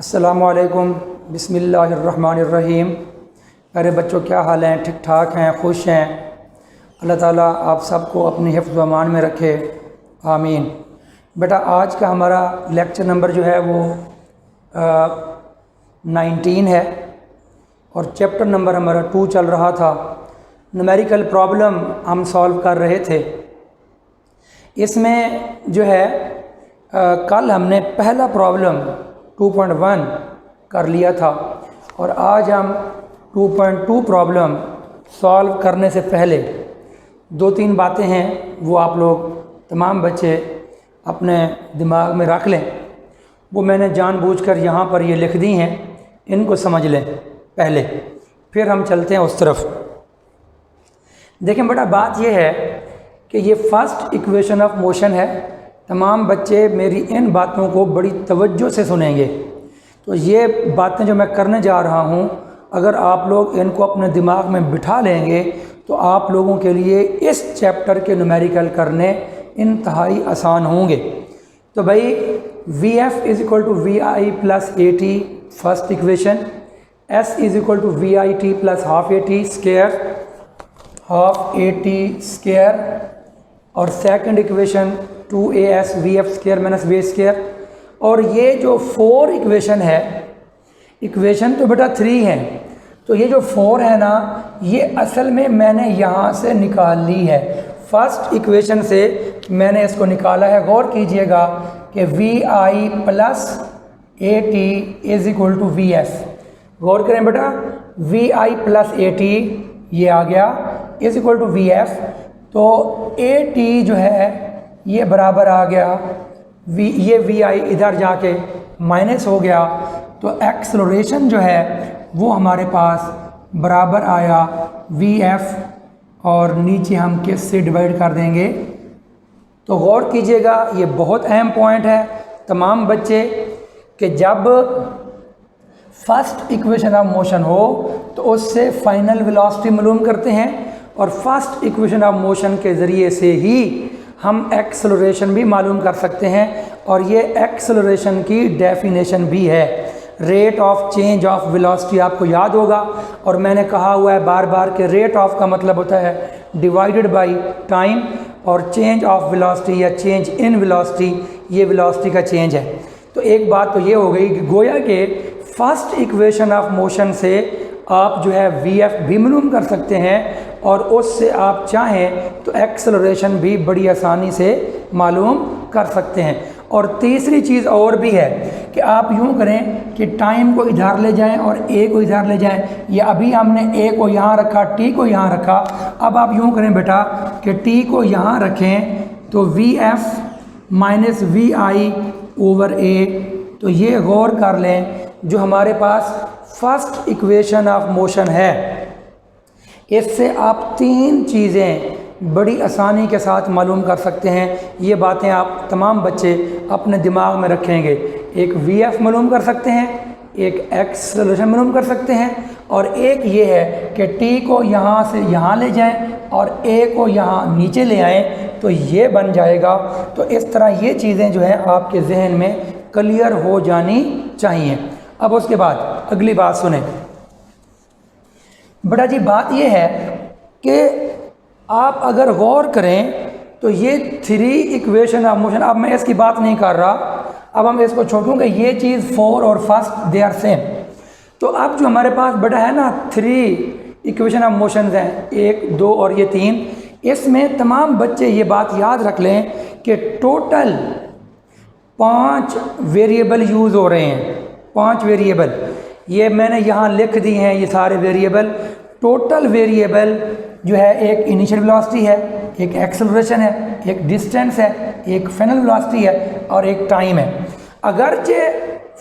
अस्सलामुअलैकुम बिस्मिल्लाहिर्रहमानिर्रहीम। अरे बच्चों, क्या हाल हैं? ठीक ठाक हैं? खुश हैं? अल्लाह ताला आप सबको अपनी हिफ्ज़ व अमान में रखे, आमीन। बेटा, आज का हमारा लेक्चर नंबर जो है वो 19 है और चैप्टर नंबर हमारा 2 चल रहा था। न्यूमेरिकल प्रॉब्लम हम सॉल्व कर रहे थे। इसमें जो है कल हमने पहला प्रॉब्लम 2.1 कर लिया था और आज हम 2.2 प्रॉब्लम सॉल्व करने से पहले 2-3 बातें हैं वो आप लोग तमाम बच्चे अपने दिमाग में रख लें। वो मैंने जानबूझकर यहाँ पर ये लिख दी हैं, इनको समझ लें पहले, फिर हम चलते हैं उस तरफ। देखें बेटा, बात ये है कि ये फर्स्ट इक्वेशन ऑफ मोशन है। तमाम बच्चे मेरी इन बातों को बड़ी तवज्जो से सुनेंगे। तो ये बातें जो मैं करने जा रहा हूँ, अगर आप लोग इनको अपने दिमाग में बिठा लेंगे तो आप लोगों के लिए इस चैप्टर के न्यूमेरिकल करने इंतहाई आसान होंगे। तो भाई VF = VI + AT first equation, S = VIT + ½ AT square, ½ AT square, और second equation 2AS VF² - V²। और ये जो 4 इक्वेशन है, इक्वेशन तो बेटा 3 है, तो ये जो 4 है ना, ये असल में मैंने यहाँ से निकाल ली है। फर्स्ट इक्वेशन से मैंने इसको निकाला है। गौर कीजिएगा कि VI + AT = VF। गौर करें बेटा, VI + AT ये आ गया = VF। तो AT जो है ये बराबर आ गया ये VI इधर जाके माइनस हो गया, तो एक्सेलरेशन जो है वो हमारे पास बराबर आया VF, और नीचे हम किस से डिवाइड कर देंगे। तो गौर कीजिएगा, ये बहुत अहम पॉइंट है तमाम बच्चे, कि जब फर्स्ट इक्वेशन ऑफ मोशन हो तो उससे फाइनल वेलोसिटी मालूम करते हैं, और फर्स्ट इक्वेशन ऑफ मोशन के ज़रिए से ही हम एक्सेलरेशन भी मालूम कर सकते हैं। और ये एक्सेलरेशन की डेफिनेशन भी है, rate of change of velocity. आपको याद होगा, और मैंने कहा हुआ है बार बार कि रेट ऑफ का मतलब होता है डिवाइडेड बाय टाइम, और चेंज ऑफ वेलोसिटी या चेंज इन वेलोसिटी ये वेलोसिटी का चेंज है। तो एक बात तो ये हो गई कि गोया के फर्स्ट इक्वेशन ऑफ मोशन से आप जो है VF भी मालूम कर सकते हैं, और उससे आप चाहें तो एक्सेलरेशन भी बड़ी आसानी से मालूम कर सकते हैं। और तीसरी चीज़ और भी है कि आप यूँ करें कि टाइम को इधर ले जाएं और A को इधर ले जाएं। या अभी हमने A को यहाँ रखा, T को यहाँ रखा। अब आप यूँ करें बेटा कि T को यहाँ रखें तो VF - VI/A। तो ये गौर कर लें, जो हमारे पास फर्स्ट इक्वेशन ऑफ मोशन है, इससे आप 3 चीज़ें बड़ी आसानी के साथ मालूम कर सकते हैं। ये बातें आप तमाम बच्चे अपने दिमाग में रखेंगे। एक VF मालूम कर सकते हैं, एक एक्सेलरेशन मालूम कर सकते हैं, और एक ये है कि T को यहाँ से यहाँ ले जाएं और A को यहाँ नीचे ले आएं, तो ये बन जाएगा। तो इस तरह ये चीज़ें जो हैं आपके जहन में क्लियर हो जानी चाहिए। अब उसके बाद अगली बात सुने बेटा जी। बात ये है कि आप अगर गौर करें तो ये 3 इक्वेशन ऑफ मोशन, अब मैं इसकी बात नहीं कर रहा, अब हम इसको छोड़ूंगे। ये चीज़ 4 और फर्स्ट दे आर सेम। तो अब जो हमारे पास बेटा है ना 3 इक्वेशन ऑफ मोशन हैं, 1, 2 और ये 3, इसमें तमाम बच्चे ये बात याद रख लें कि टोटल 5 वेरिएबल यूज़ हो रहे हैं। 5 वेरिएबल ये मैंने यहाँ लिख दी हैं, ये सारे वेरिएबल। टोटल वेरिएबल जो है, एक इनिशियल वेलोसिटी है, एक एक्सेलरेशन है, एक डिस्टेंस है, एक फाइनल वेलोसिटी है, और एक टाइम है। अगरचे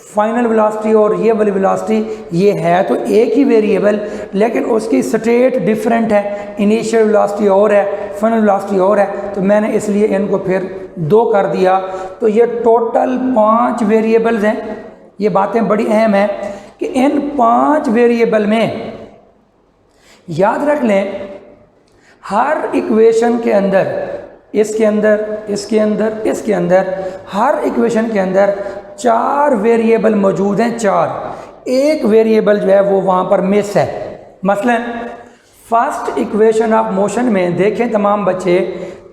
फाइनल वेलोसिटी और ये वाली वेलोसिटी ये है तो एक ही वेरिएबल, लेकिन उसकी स्टेट डिफरेंट है। इनिशियल वेलोसिटी और है, फाइनल वेलोसिटी और है, तो मैंने इसलिए इनको फिर 2 कर दिया। तो ये टोटल 5 वेरिएबल्स हैं। ये बातें बड़ी अहम है कि इन 5 वेरिएबल में याद रख लें, हर इक्वेशन के अंदर, इसके अंदर, इसके अंदर, इसके अंदर, हर इक्वेशन के अंदर 4 वेरिएबल मौजूद हैं, 4। एक वेरिएबल जो है वो वहाँ पर मिस है। मसलन फर्स्ट इक्वेशन ऑफ मोशन में देखें तमाम बच्चे,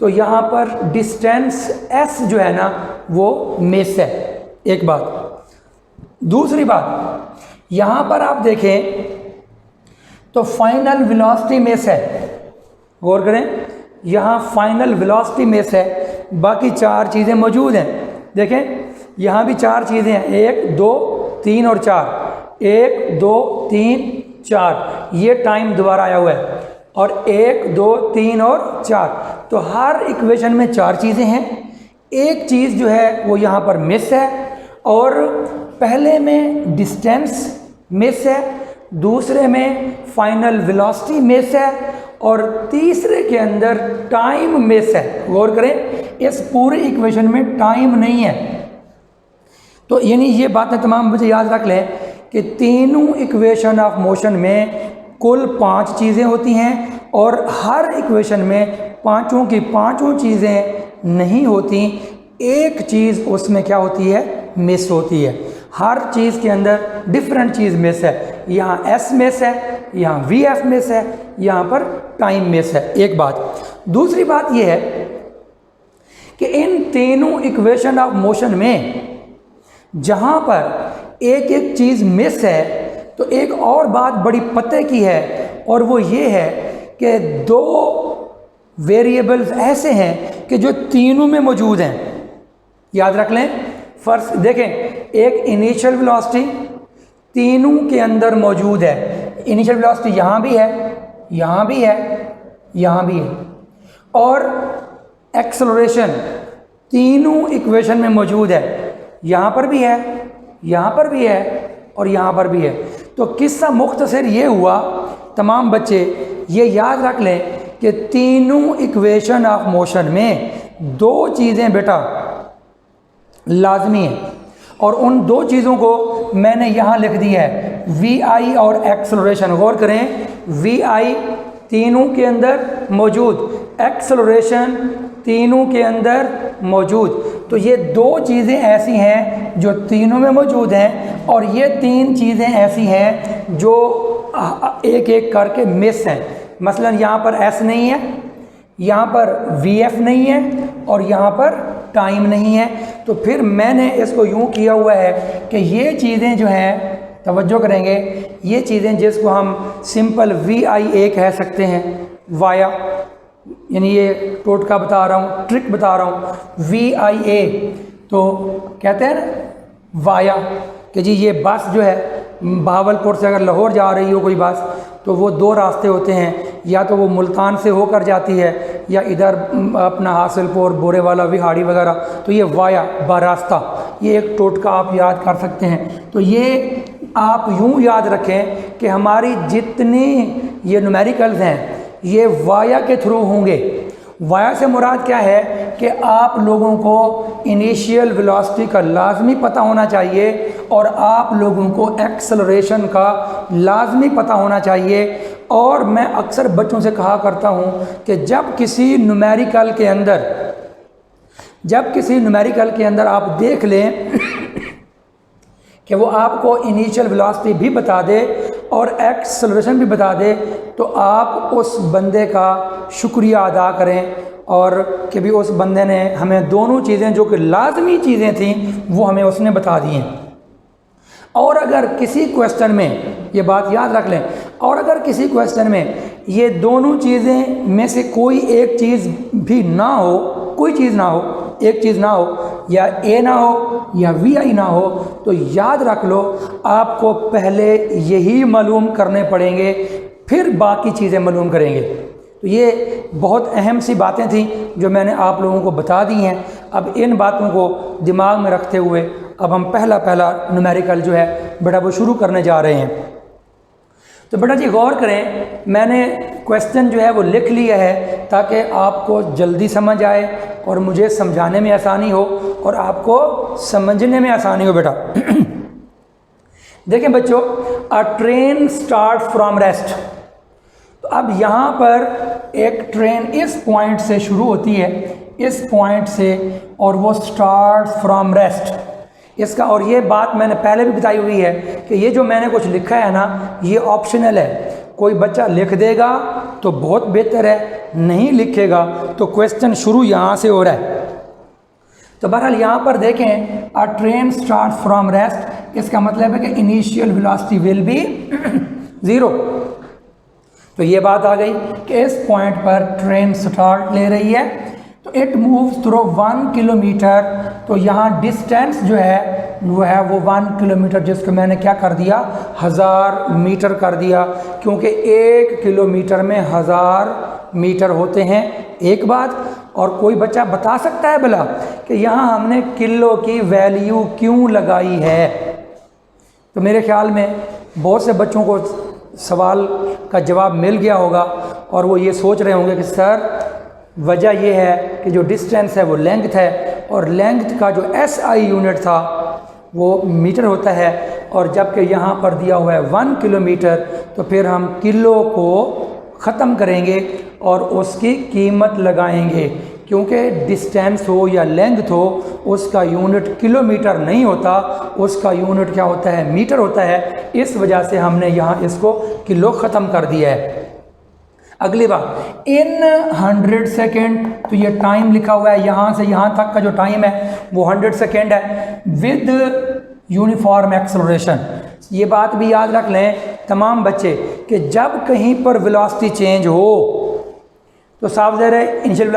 तो यहाँ पर डिस्टेंस s जो है ना वो मिस है, एक बात। दूसरी बात, यहाँ पर आप देखें तो फाइनल वेलोसिटी मिस है। गौर करें, यहाँ फाइनल वेलोसिटी मिस है, बाकी 4 चीज़ें मौजूद हैं। देखें यहाँ भी 4 चीज़ें हैं, 1 2 3 और 4, 1 2 3 4, ये टाइम दोबारा आया हुआ है, और 1 2 3 और 4, तो हर इक्वेशन में 4 चीज़ें हैं। एक चीज़ जो है वो यहाँ पर मिस है, और पहले में डिस्टेंस मिस है, दूसरे में फाइनल वेलोसिटी मिस है, और तीसरे के अंदर टाइम मिस है। गौर करें, इस पूरे इक्वेशन में टाइम नहीं है। तो यानी ये बातें तमाम मुझे याद रख लें कि तीनों इक्वेशन ऑफ मोशन में कुल 5 चीज़ें होती हैं, और हर इक्वेशन में पांचों की पांचों चीज़ें नहीं होती, एक चीज़ उसमें क्या होती है, मिस होती है। हर चीज़ के अंदर डिफरेंट चीज़ मिस है। यहाँ एस मिस है, यहाँ वी एफ मिस है, यहाँ पर टाइम मिस है, एक बात। दूसरी बात यह है कि इन तीनों इक्वेशन ऑफ मोशन में जहाँ पर एक एक चीज़ मिस है, तो एक और बात बड़ी पते की है, और वो ये है कि 2 वेरिएबल्स ऐसे हैं कि जो तीनों में मौजूद हैं। याद रख लें, फर्स्ट देखें, एक इनिशियल वेलोसिटी तीनों के अंदर मौजूद है। इनिशियल वेलोसिटी यहाँ भी है, यहाँ भी है, यहाँ भी है, और एक्सेलरेशन तीनों इक्वेशन में मौजूद है, यहाँ पर भी है, यहाँ पर भी है, और यहाँ पर भी है। तो किस्सा मुख्तसर ये हुआ, तमाम बच्चे ये याद रख लें कि तीनों इक्वेशन ऑफ मोशन में 2 चीज़ें बेटा लाजमी है, और उन 2 चीज़ों को मैंने यहाँ लिख दिया है, वी आई और एक्सेलरेशन। गौर करें, वी आई तीनों के अंदर मौजूद, एक्सेलरेशन तीनों के अंदर मौजूद। तो ये 2 चीज़ें ऐसी हैं जो तीनों में मौजूद हैं, और ये 3 चीज़ें ऐसी हैं जो एक एक करके मिस हैं। मसलन यहाँ पर एस नहीं है, यहाँ पर वी एफ नहीं है, और यहाँ पर टाइम नहीं है। तो फिर मैंने इसको यूँ किया हुआ है कि ये चीज़ें जो हैं, तवज्जो करेंगे, ये चीज़ें जिसको हम सिंपल वी आई ए कह सकते हैं, वाया, यानी ये टोटका बता रहा हूँ, ट्रिक बता रहा हूँ, वी आई ए तो कहते हैं ना वाया, कि जी ये बस जो है बहावलपुर से अगर लाहौर जा रही हो कोई बस, तो वो 2 रास्ते होते हैं, या तो वो मुल्तान से होकर जाती है, या इधर अपना हासिलपुर, बोरेवाला, विहाड़ी वगैरह। तो ये वाया बारास्ता, ये एक टोटका आप याद कर सकते हैं। तो ये आप यूँ याद रखें कि हमारी जितनी ये न्यूमेरिकल्स हैं ये वाया के थ्रू होंगे। वाया से मुराद क्या है कि आप लोगों को इनिशियल वेलोसिटी का लाजमी पता होना चाहिए, और आप लोगों को एक्सेलरेशन का लाजमी पता होना चाहिए। और मैं अक्सर बच्चों से कहा करता हूं कि जब किसी न्यूमेरिकल के अंदर आप देख लें कि वो आपको इनिशियल वेलोसिटी भी बता दे और एक्सेलरेशन भी बता दे, तो आप उस बंदे का शुक्रिया अदा करें, और कि भी उस बंदे ने हमें दोनों चीज़ें जो कि लाजमी चीज़ें थीं वो हमें उसने बता दी हैं। और अगर किसी क्वेश्चन में, ये बात याद रख लें, और अगर किसी क्वेश्चन में ये दोनों चीज़ें में से कोई एक चीज़ भी ना हो, कोई चीज़ ना हो, एक चीज़ ना हो, या ए ना हो या वी आई ना हो, तो याद रख लो आपको पहले यही मालूम करने पड़ेंगे, फिर बाकी चीज़ें मालूम करेंगे। तो ये बहुत अहम सी बातें थी जो मैंने आप लोगों को बता दी हैं। अब इन बातों को दिमाग में रखते हुए अब हम पहला न्यूमेरिकल जो है बेटा वो शुरू करने जा रहे हैं। तो बेटा जी गौर करें, मैंने क्वेश्चन जो है वो लिख लिया है ताकि आपको जल्दी समझ आए और मुझे समझाने में आसानी हो और आपको समझने में आसानी हो। बेटा देखें बच्चों, अ ट्रेन स्टार्ट फ्रॉम रेस्ट। तो अब यहाँ पर एक ट्रेन इस पॉइंट से शुरू होती है, इस पॉइंट से, और वो स्टार्ट फ्रॉम रेस्ट। इसका, और ये बात मैंने पहले भी बताई हुई है कि ये जो मैंने कुछ लिखा है ना, ये ऑप्शनल है। कोई बच्चा लिख देगा तो बहुत बेहतर है, नहीं लिखेगा तो क्वेश्चन शुरू यहाँ से हो रहा है। तो बहरहाल यहाँ पर देखें, अ ट्रेन स्टार्ट फ्रॉम रेस्ट, इसका मतलब है कि इनिशियल वेलोसिटी विल बी 0। तो ये बात आ गई कि इस पॉइंट पर ट्रेन स्टार्ट ले रही है, तो इट मूव्स थ्रू 1 किलोमीटर। तो यहाँ डिस्टेंस जो है वो है वो 1 किलोमीटर, जिसको मैंने क्या कर दिया, 1000 मीटर कर दिया, क्योंकि 1 किलोमीटर में 1000 मीटर होते हैं। एक बात, और कोई बच्चा बता सकता है भला कि यहाँ हमने किलो की वैल्यू क्यों लगाई है? तो मेरे ख्याल में बहुत से बच्चों को सवाल का जवाब मिल गया होगा और वो ये सोच रहे होंगे कि सर वजह ये है कि जो डिस्टेंस है वो लेंथ है, और लेंथ का जो SI यूनिट था वो मीटर होता है, और जबकि यहाँ पर दिया हुआ है 1 किलोमीटर, तो फिर हम किलो को ख़त्म करेंगे और उसकी कीमत लगाएंगे, क्योंकि डिस्टेंस हो या लेंथ हो उसका यूनिट किलोमीटर नहीं होता, उसका यूनिट क्या होता है, मीटर होता है। इस वजह से हमने यहाँ इसको किलो ख़त्म कर दिया है। अगली बात, इन 100 सेकेंड, तो ये टाइम लिखा हुआ है, यहाँ से यहाँ तक का जो टाइम है वो 100 सेकेंड है, विद यूनिफॉर्म एक्सेलरेशन। ये बात भी याद रख लें तमाम बच्चे कि जब कहीं पर वेलोसिटी चेंज हो तो साफ ज़ाहिर है इनिशियल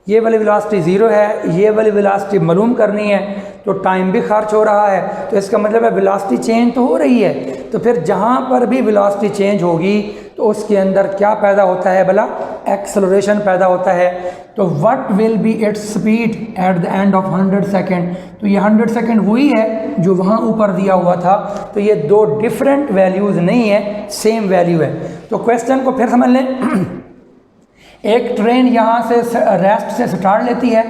ये वाली वेलोसिटी 0 है, ये वाली वेलोसिटी मालूम करनी है, तो टाइम भी खर्च हो रहा है, तो इसका मतलब है वेलोसिटी चेंज तो हो रही है। तो फिर जहाँ पर भी वेलोसिटी चेंज होगी तो उसके अंदर क्या पैदा होता है भला, एक्सेलरेशन पैदा होता है। तो what will be its speed at the end of 100 second, तो ये 100 सेकेंड वही है जो वहाँ ऊपर दिया हुआ था, तो ये दो डिफरेंट वैल्यूज़ नहीं है, सेम वैल्यू है। तो क्वेश्चन को फिर समझ लें। एक ट्रेन यहाँ से रेस्ट से स्टार्ट लेती है,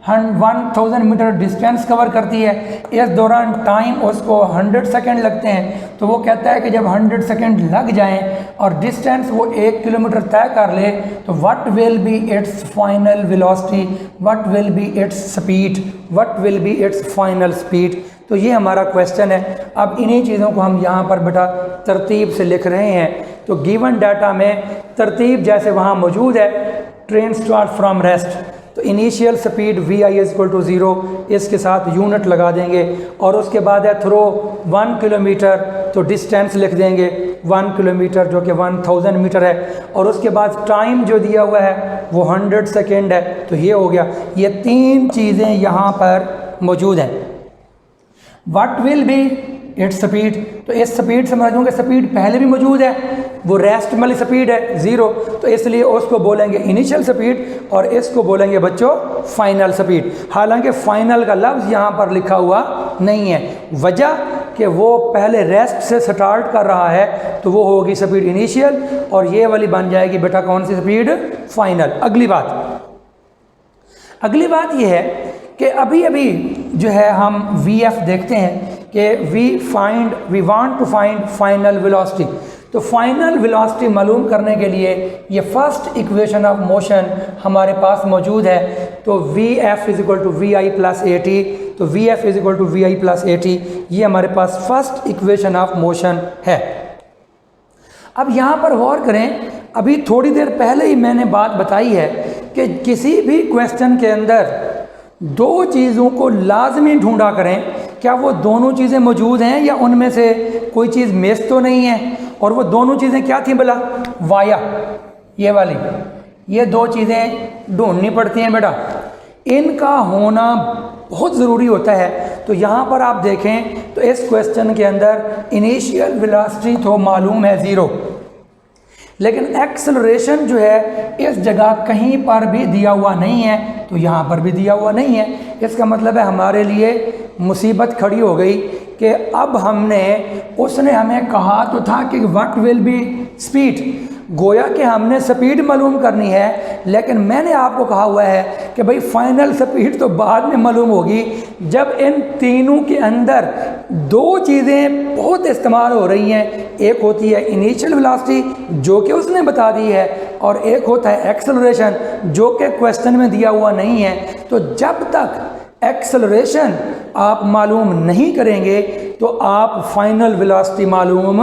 1000 मीटर डिस्टेंस कवर करती है, इस दौरान टाइम उसको 100 सेकेंड लगते हैं। तो वो कहता है कि जब 100 सेकेंड लग जाएं और डिस्टेंस वो 1 किलोमीटर तय कर ले, तो what will be it's final velocity, what will be its speed, what will be it's final speed. तो ये हमारा क्वेश्चन है। अब इन्हीं चीज़ों को हम यहाँ पर बेटा तरतीब से लिख रहे हैं। तो गिवन डाटा में तरतीब जैसे वहाँ मौजूद है, ट्रेन स्टार्ट फ्रॉम रेस्ट, तो इनिशियल स्पीड VI = 0, इसके साथ यूनिट लगा देंगे, और उसके बाद है थ्रो 1 किलोमीटर, तो डिस्टेंस लिख देंगे 1 किलोमीटर जो कि 1000 मीटर है, और उसके बाद टाइम जो दिया हुआ है वो 100 सेकेंड है। तो ये हो गया, ये तीन चीज़ें यहाँ पर मौजूद हैं। What will be its speed, तो इस स्पीड से समझूंगे स्पीड पहले भी मौजूद है, वो रेस्ट वाली स्पीड है 0, तो इसलिए उसको बोलेंगे इनिशियल स्पीड और इसको बोलेंगे बच्चों फाइनल स्पीड। हालांकि फाइनल का लफ्ज़ यहाँ पर लिखा हुआ नहीं है, वजह कि वो पहले रेस्ट से स्टार्ट कर रहा है, तो वो होगी स्पीड इनिशियल, और ये वाली बन जाएगी बेटा कौन सी स्पीड, फाइनल। अगली बात ये है कि अभी अभी जो है हम VF देखते हैं कि we want to find final velocity. तो फाइनल वेलोसिटी मालूम करने के लिए ये फर्स्ट इक्वेशन ऑफ मोशन हमारे पास मौजूद है। तो VF = VI + AT, तो VF = VI + AT, ये हमारे पास फर्स्ट इक्वेशन ऑफ मोशन है। अब यहाँ पर गौर करें, अभी थोड़ी देर पहले ही मैंने बात बताई है कि किसी भी क्वेश्चन के अंदर दो चीज़ों को लाजमी ढूंढा करें, क्या वो दोनों चीज़ें मौजूद हैं या उनमें से कोई चीज़ मिस तो नहीं है। और वो दोनों चीज़ें क्या थी भला, वाया, ये वाली, ये दो चीज़ें ढूंढनी पड़ती हैं बेटा, इनका होना बहुत ज़रूरी होता है। तो यहाँ पर आप देखें तो इस क्वेश्चन के अंदर इनिशियल वेलोसिटी तो मालूम है 0, लेकिन एक्सेलरेशन जो है इस जगह कहीं पर भी दिया हुआ नहीं है, तो यहाँ पर भी दिया हुआ नहीं है। इसका मतलब है हमारे लिए मुसीबत खड़ी हो गई कि अब उसने हमें कहा तो था कि व्हाट विल बी स्पीड, गोया कि हमने स्पीड मालूम करनी है, लेकिन मैंने आपको कहा हुआ है कि भाई फाइनल स्पीड तो बाद में मालूम होगी, जब इन तीनों के अंदर दो चीज़ें बहुत इस्तेमाल हो रही हैं। एक होती है इनिशियल वेलोसिटी जो कि उसने बता दी है, और एक होता है एक्सेलरेशन जो कि क्वेश्चन में दिया हुआ नहीं है। तो जब तक एक्सेलरेशन आप मालूम नहीं करेंगे तो आप फाइनल वेलोसिटी मालूम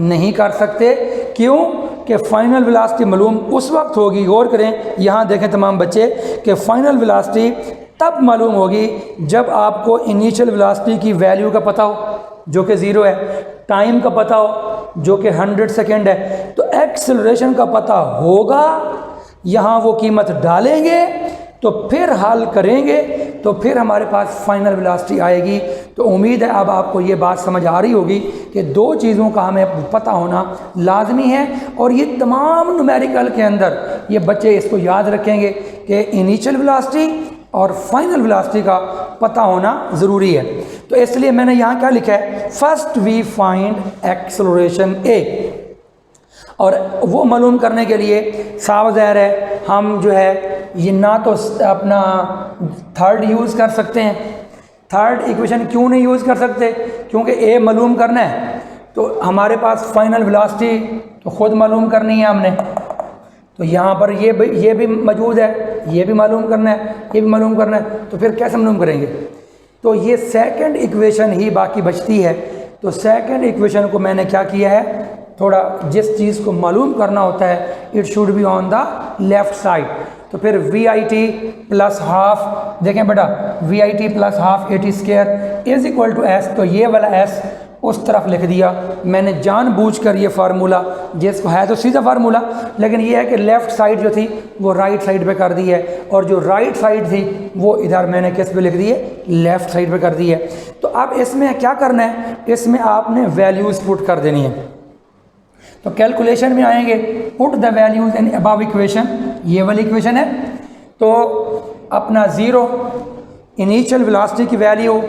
नहीं कर सकते। क्यों कि फाइनल वेलोसिटी मालूम उस वक्त होगी, गौर करें यहाँ देखें तमाम बच्चे, कि फाइनल वेलोसिटी तब मालूम होगी जब आपको इनिशियल वेलोसिटी की वैल्यू का पता हो जो कि 0 है, टाइम का पता हो जो कि 100 सेकेंड है। तो एक्सेलरेशन का पता होगा, यहाँ वो कीमत डालेंगे तो फिर हल करेंगे तो फिर हमारे पास फाइनल वेलोसिटी आएगी। तो उम्मीद है अब आपको ये बात समझ आ रही होगी कि दो चीज़ों का हमें पता होना लाजमी है, और ये तमाम न्यूमेरिकल के अंदर ये बच्चे इसको याद रखेंगे कि इनिशियल वेलोसिटी और फाइनल वेलोसिटी का पता होना ज़रूरी है। तो इसलिए मैंने यहाँ क्या लिखा है, फर्स्ट वी फाइंड एक्सेलरेशन ए, और वो मालूम करने के लिए साफ ज़ाहिर है हम जो है ये ना तो अपना थर्ड यूज़ कर सकते हैं। थर्ड इक्वेशन क्यों नहीं यूज़ कर सकते, क्योंकि ए मालूम करना है तो हमारे पास फाइनल वेलोसिटी तो ख़ुद मालूम करनी है हमने, तो यहाँ पर ये भी मौजूद है, ये भी मालूम करना है, ये भी मालूम करना है, तो फिर कैसे मालूम करेंगे। तो ये सेकंड इक्वेशन ही बाकी बचती है। तो सेकंड इक्वेशन को मैंने क्या किया है, थोड़ा जिस चीज़ को मालूम करना होता है it should be on the left side. तो फिर VIT प्लस हाफ, देखें बेटा VIT plus half AT square is equal to S, तो ये वाला S उस तरफ लिख दिया मैंने जानबूझकर ये फार्मूला, जिसको है तो सीधा फार्मूला, लेकिन ये है कि लेफ़्ट साइड जो थी वो राइट साइड पे कर दी है, और जो राइट साइड थी वो इधर मैंने किस पे लिख दी है, लेफ़्ट साइड पे कर दी है। तो अब इसमें क्या करना है, इसमें आपने वैल्यूज़ पुट कर देनी है। तो कैलकुलेशन में आएंगे, put the values in above equation, ये वाली इक्वेशन है। तो अपना 0 इनिशियल वेलोसिटी की वैल्यू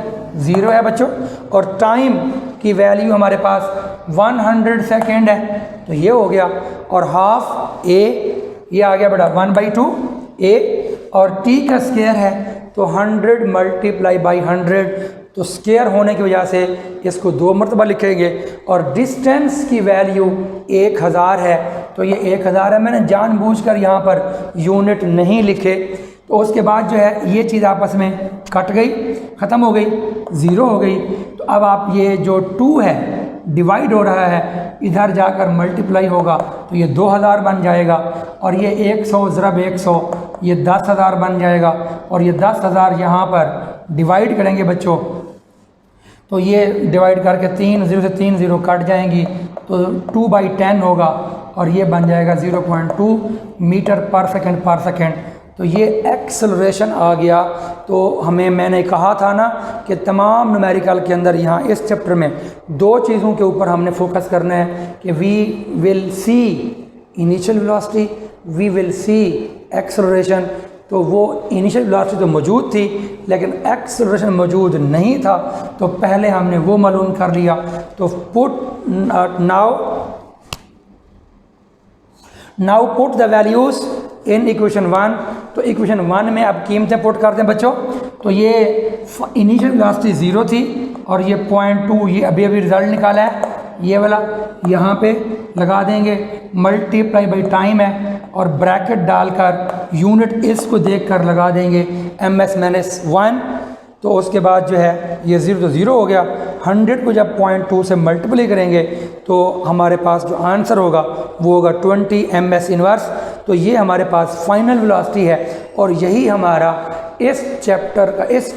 0 है बच्चों, और टाइम की वैल्यू हमारे पास 100 सेकेंड है, तो ये हो गया, और हाफ A ये आ गया बेटा 1/2 A, और T का स्क्वायर है तो 100 मल्टीप्लाई बाई 100, तो स्क्वायर होने की वजह से इसको 2 मरतबा लिखेंगे, और डिस्टेंस की वैल्यू 1000 है, तो ये 1000 है, मैंने जानबूझकर यहाँ पर यूनिट नहीं लिखे। तो उसके बाद जो है ये चीज़ आपस में कट गई, ख़त्म हो गई, 0 हो गई। तो अब आप ये जो 2 है डिवाइड हो रहा है, इधर जाकर मल्टीप्लाई होगा तो ये 2000 बन जाएगा, और ये 100 ज़रब 100 ये 10,000 बन जाएगा, और ये 10,000 यहाँ पर डिवाइड करेंगे बच्चों, तो ये डिवाइड करके 3 0 से 3 0 कट जाएंगी, तो 2/10 होगा, और ये बन जाएगा 0.2 मीटर पर सेकेंड। तो ये एक्सेलरेशन आ गया। तो हमें मैंने कहा था ना कि तमाम न्यूमेरिकल के अंदर यहाँ इस चैप्टर में 2 चीज़ों के ऊपर हमने फोकस करना है कि we will see initial velocity, we will see acceleration. तो वो इनिशियल वेलोसिटी तो मौजूद थी लेकिन एक्सेलरेशन मौजूद नहीं था, तो पहले हमने वो मालूम कर लिया। तो put now put the values in equation 1। तो इक्वेशन 1 में अब कीमतें पुट कर दें बच्चों। तो ये इनिशियल वेलोसिटी 0 थी, और ये 0.2 ये अभी रिज़ल्ट निकाला है, ये वाला यहाँ पे लगा देंगे, मल्टीप्लाई बाई टाइम है, और ब्रैकेट डालकर यूनिट इसको देखकर लगा देंगे ms-1। तो उसके बाद जो है ये 0 तो 0 हो गया, 100 को जब 0.2 से मल्टीप्लाई करेंगे तो हमारे पास जो आंसर होगा वो होगा 20 ms इनवर्स। तो ये हमारे पास फाइनल वेलोसिटी है, और यही हमारा इस चैप्टर का, इस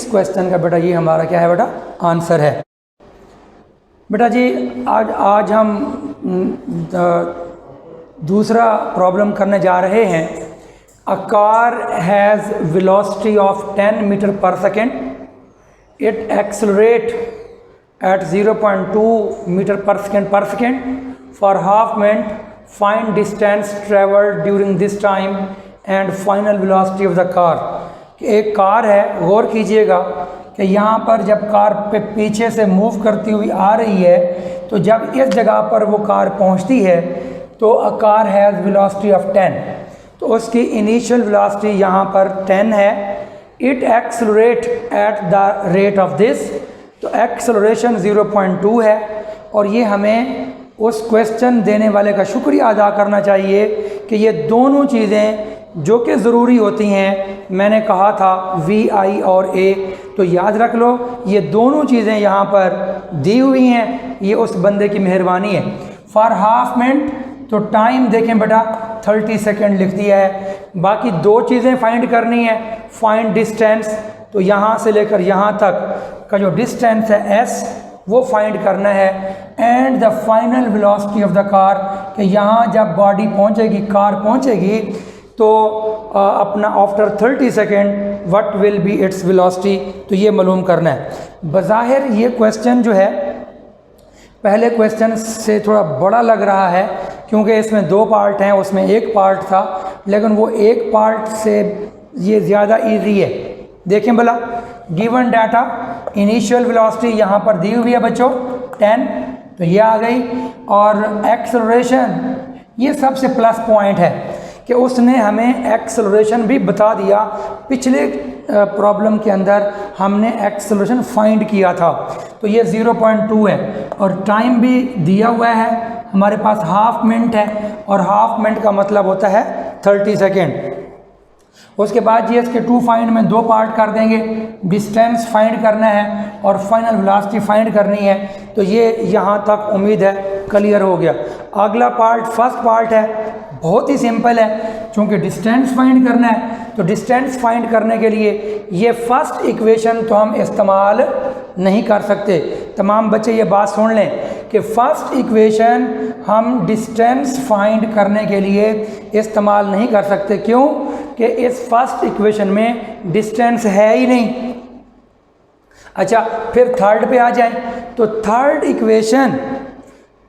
क्वेश्चन का बेटा ये हमारा क्या है बेटा, आंसर है। बेटा जी आज हम दूसरा प्रॉब्लम करने जा रहे हैं। A car has velocity of 10 metre per second, it accelerate at 0.2 metre per second for half minute, find distance travelled during this time and final velocity of the car. एक कार है, गौर कीजिएगा कि यहाँ पर जब कार पे पीछे से मूव करती हुई आ रही है, तो जब इस जगह पर वो कार पहुँचती है तो अ कार हैज़ वेलोसिटी ऑफ 10, तो उसकी इनिशियल वेलोसिटी यहाँ पर 10 है। It accelerate at the rate of this, तो एक्सेलरेशन 0.2 है। और ये हमें उस क्वेश्चन देने वाले का शुक्रिया अदा करना चाहिए कि ये दोनों चीज़ें जो कि ज़रूरी होती हैं। मैंने कहा था VI और A, तो याद रख लो ये दोनों चीज़ें यहाँ पर दी हुई हैं, ये उस बंदे की मेहरबानी है। फॉर हाफ मिनट, तो टाइम देखें बेटा 30 सेकेंड लिख दिया है। बाकी दो चीज़ें फाइंड करनी है, फाइंड डिस्टेंस, तो यहाँ से लेकर यहाँ तक का जो डिस्टेंस है S वो फाइंड करना है, and the final velocity of the car, कि यहाँ जब बॉडी पहुँचेगी, कार पहुँचेगी, तो अपना after 30 second what will be its velocity, तो ये मालूम करना है। बज़ाहिर ये क्वेश्चन जो है पहले क्वेश्चन से थोड़ा बड़ा लग रहा है, क्योंकि इसमें दो पार्ट हैं, उसमें एक पार्ट था, लेकिन वो एक पार्ट से ये ज़्यादा इजी है। देखें भला, गिवन डाटा इनिशियल वेलोसिटी यहाँ पर दी हुई है बच्चों 10, तो ये आ गई, और एक्सेलरेशन ये सबसे प्लस पॉइंट है कि उसने हमें एक्सेलरेशन भी बता दिया। पिछले प्रॉब्लम के अंदर हमने एक्सेलरेशन फाइंड किया था, तो ये 0.2 है, और टाइम भी दिया हुआ है हमारे पास, हाफ मिनट है, और हाफ मिनट का मतलब होता है 30 सेकेंड। उसके बाद ये इसके 2 फाइंड में 2 पार्ट कर देंगे, डिस्टेंस फाइंड करना है और फाइनल वेलोसिटी फाइंड करनी है, तो ये यहाँ तक उम्मीद है क्लियर हो गया। अगला पार्ट फर्स्ट पार्ट है, बहुत ही सिंपल है, क्योंकि डिस्टेंस फाइंड करना है, तो डिस्टेंस फाइंड करने के लिए ये फर्स्ट इक्वेशन तो हम इस्तेमाल नहीं कर सकते। तमाम बच्चे ये बात सुन लें कि फर्स्ट इक्वेशन हम डिस्टेंस फाइंड करने के लिए इस्तेमाल नहीं कर सकते। क्यों? कि इस फर्स्ट इक्वेशन में डिस्टेंस है ही नहीं। अच्छा, फिर थर्ड पे आ जाए, तो थर्ड इक्वेशन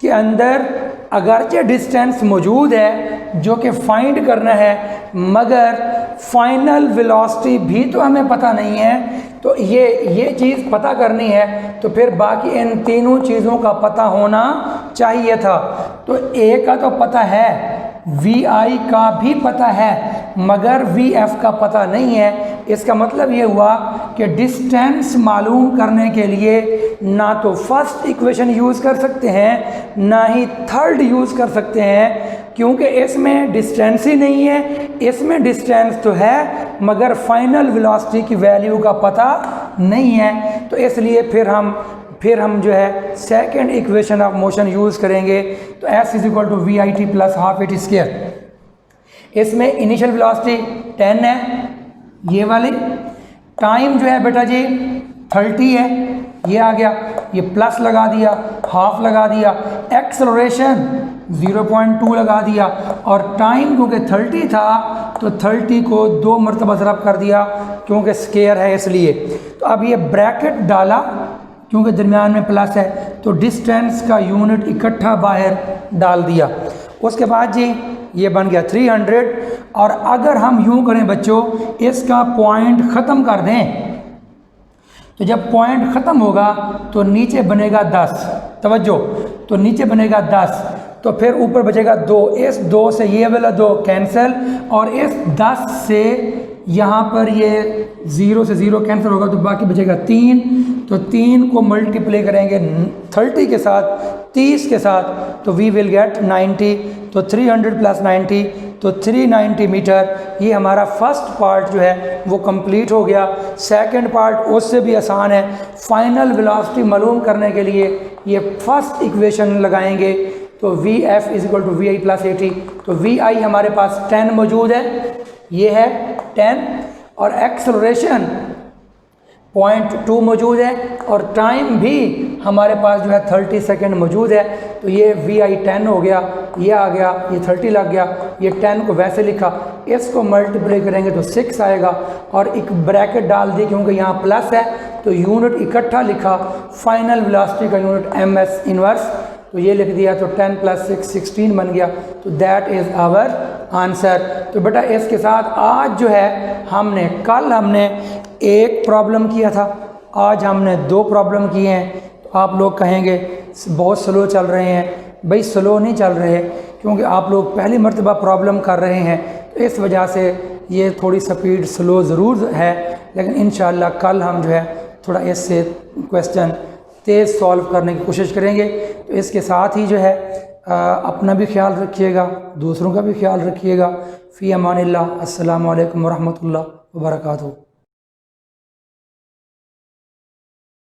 के अंदर अगरचे डिस्टेंस मौजूद है जो कि फाइंड करना है, मगर फाइनल वेलोसिटी भी तो हमें पता नहीं है, तो ये चीज़ पता करनी है, तो फिर बाकी इन तीनों चीज़ों का पता होना चाहिए था। तो A का तो पता है, VI का भी पता है, मगर VF का पता नहीं है। इसका मतलब ये हुआ कि डिस्टेंस मालूम करने के लिए ना तो फर्स्ट इक्वेशन यूज़ कर सकते हैं, ना ही थर्ड यूज़ कर सकते हैं, क्योंकि इसमें डिस्टेंस ही नहीं है। इसमें डिस्टेंस तो है, मगर फाइनल वेलोसिटी की वैल्यू का पता नहीं है, तो इसलिए फिर हम जो है second equation of motion use करेंगे, तो S = VIT + ½ AT स्क्वायर। इसमें इनिशियल वेलोसिटी 10 है, ये वाली, टाइम जो है बेटा जी 30 है, ये आ गया, ये प्लस लगा दिया, हाफ लगा दिया, एक्सेलरेशन 0.2 लगा दिया, और टाइम क्योंकि 30 था तो 30 को 2 मरतबा ज़रब कर दिया, क्योंकि स्क्वायर है इसलिए। तो अब ये ब्रैकेट डाला, क्योंकि दरमियान में प्लस है, तो डिस्टेंस का यूनिट इकट्ठा बाहर डाल दिया। उसके बाद जी ये बन गया 300, और अगर हम यूं करें बच्चों, इसका पॉइंट ख़त्म कर दें, तो जब पॉइंट ख़त्म होगा तो नीचे बनेगा 10, तवज्जो, तो नीचे बनेगा 10, तो फिर ऊपर बचेगा 2, इस 2 से ये वाला 2 कैंसिल, और इस 10 से यहाँ पर ये 0 से 0 कैंसिल होगा, तो बाकी बचेगा 3, तो 3 को मल्टीप्लाई करेंगे 30 के साथ, 30 के साथ, तो वी विल गेट 90, तो 300 + 90, तो 390 मीटर। ये हमारा फर्स्ट पार्ट जो है वो कंप्लीट हो गया। सेकंड पार्ट उससे भी आसान है। फाइनल वेलोसिटी मालूम करने के लिए ये फर्स्ट इक्वेशन लगाएंगे, तो VF = VI + AT, तो VI हमारे पास 10 मौजूद है, ये है 10, और एक्सेलरेशन 0.2 मौजूद है, और टाइम भी हमारे पास जो है 30 सेकेंड मौजूद है, तो ये VI 10 हो गया, ये आ गया, ये 30 लग गया, ये 10 को वैसे लिखा, इसको मल्टीप्लाई करेंगे तो 6 आएगा, और एक ब्रैकेट डाल दी क्योंकि यहाँ प्लस है, तो यूनिट इकट्ठा लिखा, फाइनल वेलोसिटी का यूनिट MS इनवर्स, तो ये लिख दिया, तो 10 + 6 16 बन गया, तो दैट इज़ आवर आंसर। तो बेटा इसके साथ आज जो है कल हमने एक प्रॉब्लम किया था, आज हमने 2 प्रॉब्लम किए हैं। तो आप लोग कहेंगे बहुत स्लो चल रहे हैं, भाई स्लो नहीं चल रहे, क्योंकि आप लोग पहली मर्तबा प्रॉब्लम कर रहे हैं, तो इस वजह से ये थोड़ी स्पीड स्लो ज़रूर है, लेकिन इंशाअल्लाह कल हम जो है थोड़ा इससे क्वेश्चन तेज़ सॉल्व करने की कोशिश करेंगे। तो इसके साथ ही जो है अपना भी ख्याल रखिएगा, दूसरों का भी ख्याल रखिएगा। फ़ी अमानिल्लाह। अस्सलामु अलैकुम वरहमतुल्लाह वबरकातुहू।